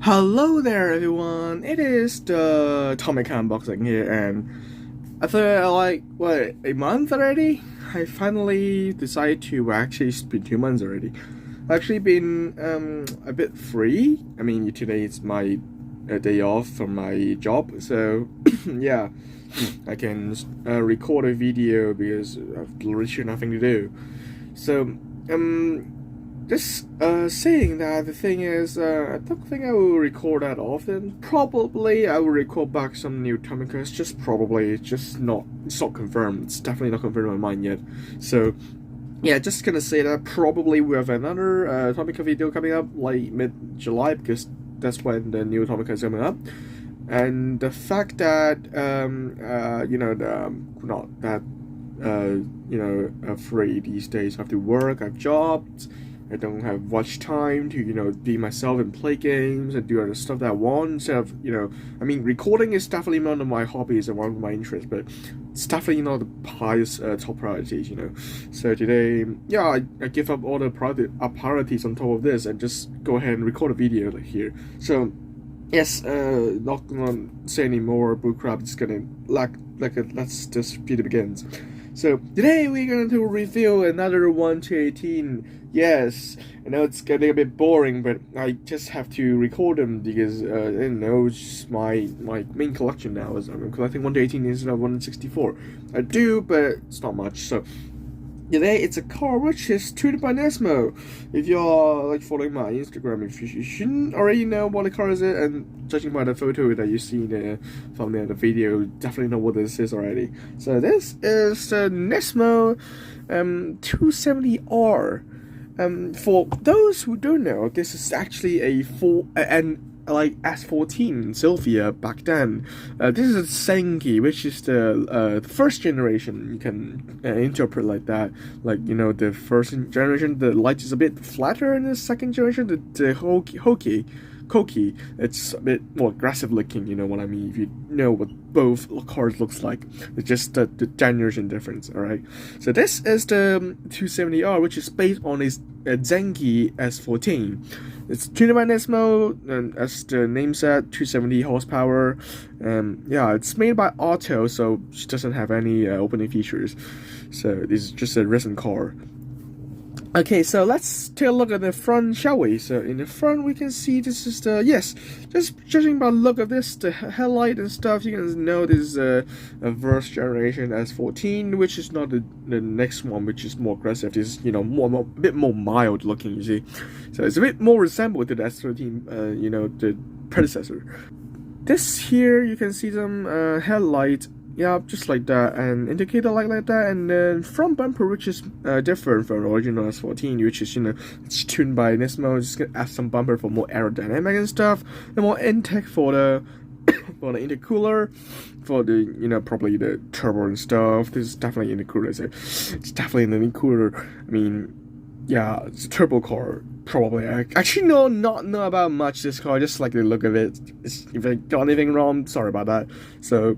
Hello there, everyone. It is the Atomic Unboxing here, and after a month already, I finally decided to actually. It's been 2 months already. I've actually been a bit free. I mean, today is my day off from my job, so yeah, I can record a video because I've literally nothing to do. So just saying that, the thing is, I don't think I will record that often. Probably I will record back some new Tomicas, just probably. It's not confirmed. It's definitely not confirmed in my mind yet. So yeah, just gonna say that probably we have another Tomica video coming up like mid-July, because that's when the new Tomica is coming up. And the fact that not that free these days. I have to work, I have jobs, I don't have much time to, be myself and play games and do other stuff that I want instead of, I mean, recording is definitely one of my hobbies and one of my interests, but it's definitely not the highest top priorities. So today, yeah, I give up all the priorities on top of this and just go ahead and record a video here. So, yes, not gonna say any more bull crap, just gonna let's just video begins. So today we're going to review another 1 to 18. Yes, I know it's getting a bit boring, but I just have to record them because it's my main collection now. Is I'm collecting 1 to 18 instead of 1 to 64. I do, but it's not much. So today it's a car which is tuned by Nismo. If you're following my Instagram, if you shouldn't already know what the car is, and judging by the photo that you see from the video, definitely know what this is already. So this is the Nismo 270R. For those who don't know, this is actually a S14 Sylvia back then. This is a Senki, which is the first generation. You can interpret like that. The first generation, the light is a bit flatter, and the second generation, the Koki, it's a bit more aggressive looking, you know what I mean, if you know what both cars looks like. It's just the generation difference, alright? So this is the 270R, which is based on his Zenki S14. It's tuned by Nismo, and as the name said, 270 horsepower. Yeah, it's made by Otto, so it doesn't have any opening features. So this is just a recent car. Okay, so let's take a look at the front, shall we? So in the front, we can see this is just judging by the look of this, the headlight and stuff, you can know this is a first generation S14, which is not the next one, which is more aggressive. This is, a bit more mild looking, you see. So it's a bit more resembled to the S13, the predecessor. This here, you can see some headlight. Yeah, just like that, and indicator light like that, and then front bumper, which is different from original S14, which is it's tuned by Nismo. Just gonna add some bumper for more aerodynamic and stuff, and more intake for the for the intercooler, for the probably the turbo and stuff. This is definitely intercooler. So it's definitely an intercooler. I mean, yeah, it's a turbo car. Probably. I actually not know about much this car. Just like the look of it. If I got anything wrong, sorry about that. So.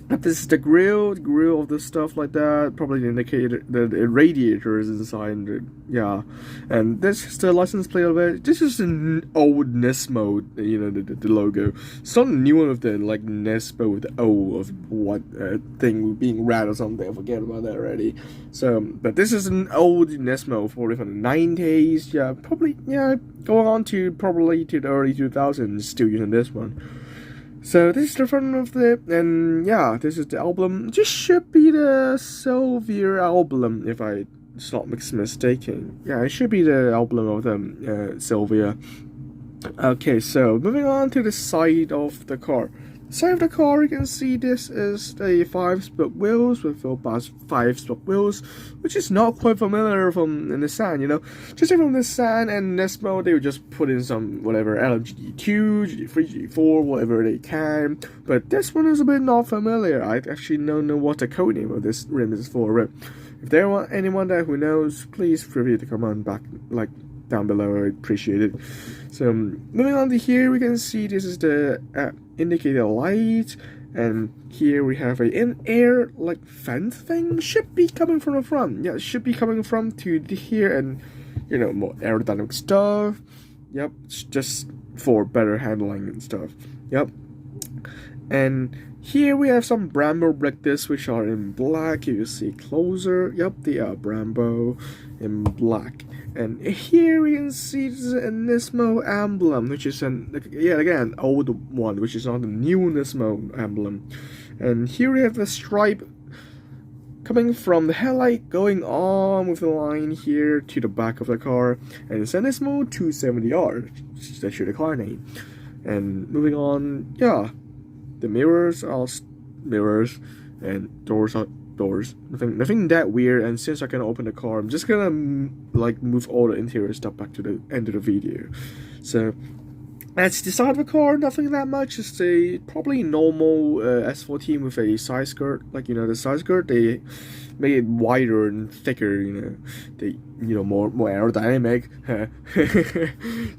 This is the grill of the stuff like that. Probably the indicator, the radiator is inside. Yeah, and this is the license plate of it. This is an old Nismo, the logo. It's not a new one of the Nismo with the O of what thing being red or something. I forget about that already. So, but this is an old Nismo, probably from the 90s. Yeah, probably going on to probably to the early 2000s. Still using this one. So this is the front of and yeah, this is the album. This should be the Sylvia album, if I'm not mistaken. Yeah, it should be the album of the Sylvia. Okay, so moving on to the side of the car. Side of the car, you can see this is the 5-spoke wheels with about 5-spoke wheels, which is not quite familiar from Nissan, Just from Nissan and Nismo, they would just put in some whatever LMG GT2, GT3, GT4, whatever they can. But this one is a bit not familiar. I actually don't know what the code name of this rim is for. If there are anyone there who knows, please feel free to comment back down below. I appreciate it. So moving on to here, we can see this is the indicator light, and here we have a in-air vent thing. Should be coming from the front. Yeah, it should be coming from to here, and more aerodynamic stuff. Yep, it's just for better handling and stuff. Yep. And here we have some Brembo brake discs which are in black. You see closer. Yep, they are Brembo in black. And here we can see the Nismo emblem, which is an old one, which is not the new Nismo emblem. And here we have the stripe coming from the headlight, going on with the line here to the back of the car, and it's a Nismo 270R. That's the car name. And moving on, yeah, the mirrors are mirrors, and doors are doors. Nothing that weird. And since I can open the car, I'm just gonna move all the interior stuff back to the end of the video. So that's the side of the car. Nothing that much. It's a probably normal S14 with a side skirt. The side skirt, they make it wider and thicker. They more aerodynamic.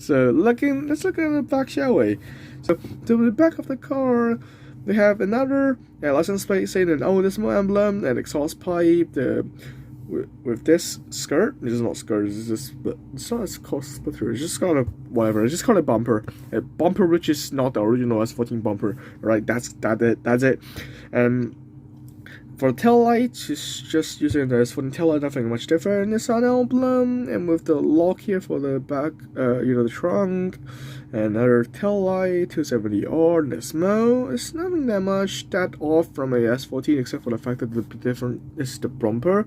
So let's look at the back, shall we? So to the back of the car, we have another license plate saying an Otto Nismo emblem, an exhaust pipe, with this skirt. This is not skirt, it's not a called splitter, it's just got it's just called a bumper. A bumper which is not the original S14 bumper. Right, that's it. And for tail lights, it's just using the S14 tail light, nothing much different. Nissan emblem, and with the lock here for the back, the trunk. Another tail light, 270R, Nismo. It's nothing that much that off from a S14, except for the fact that the different is the bumper.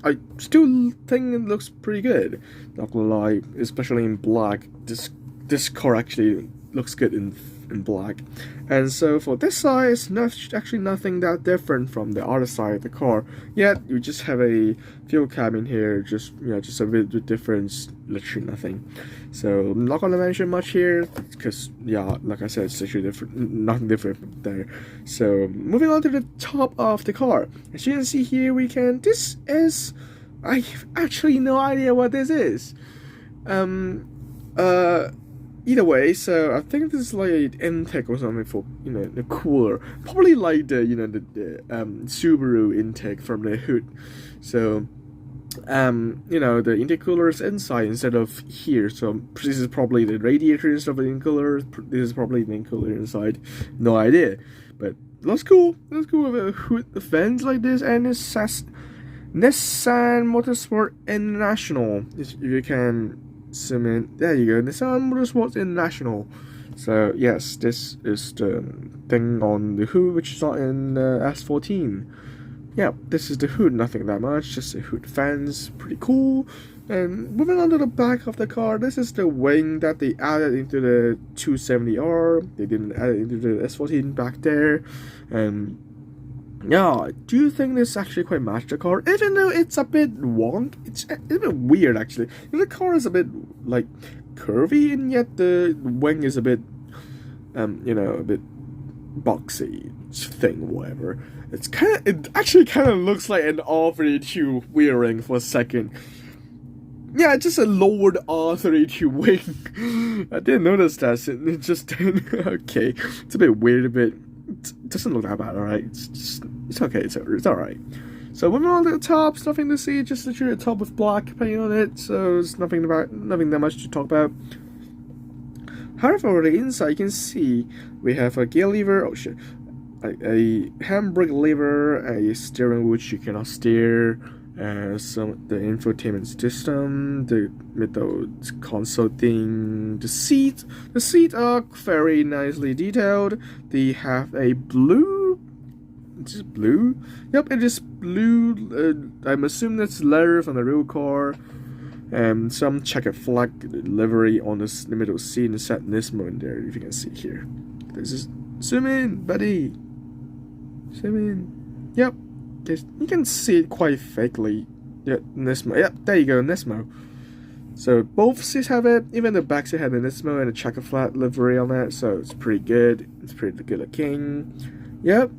I still think it looks pretty good. Not gonna lie, especially in black. This car actually looks good in black. And so for this side, it's actually nothing that different from the other side of the car. Yet you just have a fuel cabin here, just a bit of difference, literally nothing. So I'm not gonna mention much here because like I said, it's literally different, nothing different there. So moving on to the top of the car, as you can see here, I have actually no idea what this is. Either way, so I think this is like an intake or something for the cooler, probably like the Subaru intake from the hood. So the intercooler is inside instead of here. So this is probably the radiator instead of the intercooler. This is probably the intercooler inside. No idea, but looks cool. Looks cool with a hood, fence like this, and it says Nissan Motorsport International. If you can zoom in, there you go, Nissan Motorsports International. So yes, this is the thing on the hood, which is not in S14. Yeah, this is the hood, nothing that much, just a hood fence, pretty cool. And moving on to the back of the car, this is the wing that they added into the 270R. They didn't add it into the S14 back there. And yeah, do you think this actually quite matched the car? Even though it's a bit wonk, it's a bit weird actually. The car is a bit curvy, and yet the wing is a bit, a bit boxy thing, whatever. It actually kind of looks like an R32 wheel ring for a second. Yeah, just a lowered R32 wing. I didn't notice that. It just okay. It's a bit weird, it doesn't look that bad, alright? It's okay, it's alright. So moving on to the top, it's nothing to see, just literally a top with black paint on it, so it's nothing that much to talk about. However, on the inside you can see we have a gear lever, a handbrake lever, a steering wheel which you cannot steer, the infotainment system, the middle console thing, the seats are very nicely detailed. They have a blue, is it blue? Yep, it is blue. I'm assuming that's leather from the real car. And some checkered flag livery on the middle seat, and set Nismo in there, if you can see here. This is zoom in, buddy. Zoom in. Yep. You can see it quite faintly. Yeah, Nismo. Yep, there you go, Nismo. So both seats have it. Even the back seat had a Nismo and a checker flat livery on it. So it's pretty good. It's pretty good looking. Yep.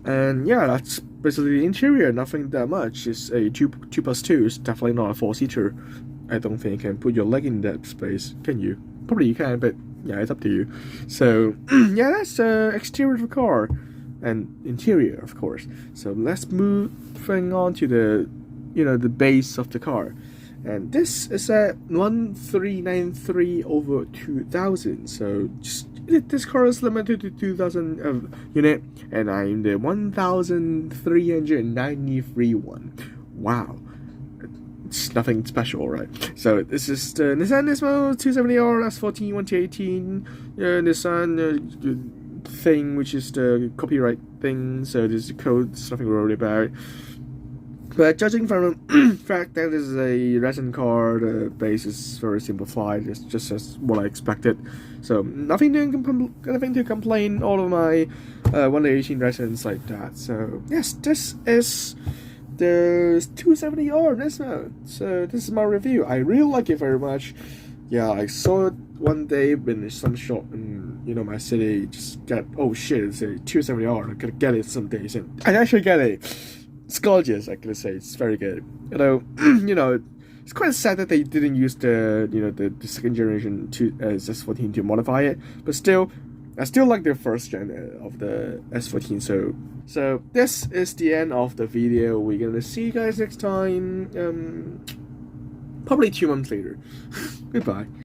And yeah, that's basically the interior. Nothing that much. It's a 2+2. It's definitely not a 4-seater. I don't think you can put your leg in that space. Can you? Probably you can, but yeah, it's up to you. So yeah, that's the exterior of the car. And interior, of course. So let's move on to the the base of the car. and this is at 1393 over 2000. So just this car is limited to 2000 unit, and I'm the 1393 one. Wow. It's nothing special, right? So this is the Nissan Nismo 270R S14 2018 Nissan thing, which is the copyright thing. So this is the code, there's nothing to worry about. But judging from the fact that this is a resin car, the base is very simplified. It's just as what I expected. So nothing to complain. All of my 118 resins like that. So yes, this is the 270R Nismo. So this is my review. I really like it very much. Yeah, I saw it one day in some shop in my city. Just got, oh shit, it's a 270R. I gotta get it someday. So I actually get it. It's gorgeous, I gotta say. It's very good. Although it's quite sad that they didn't use the the second generation S14 to modify it. But still, I still like the first gen of the S14. So this is the end of the video. We're gonna see you guys next time. Probably 2 months later. Goodbye.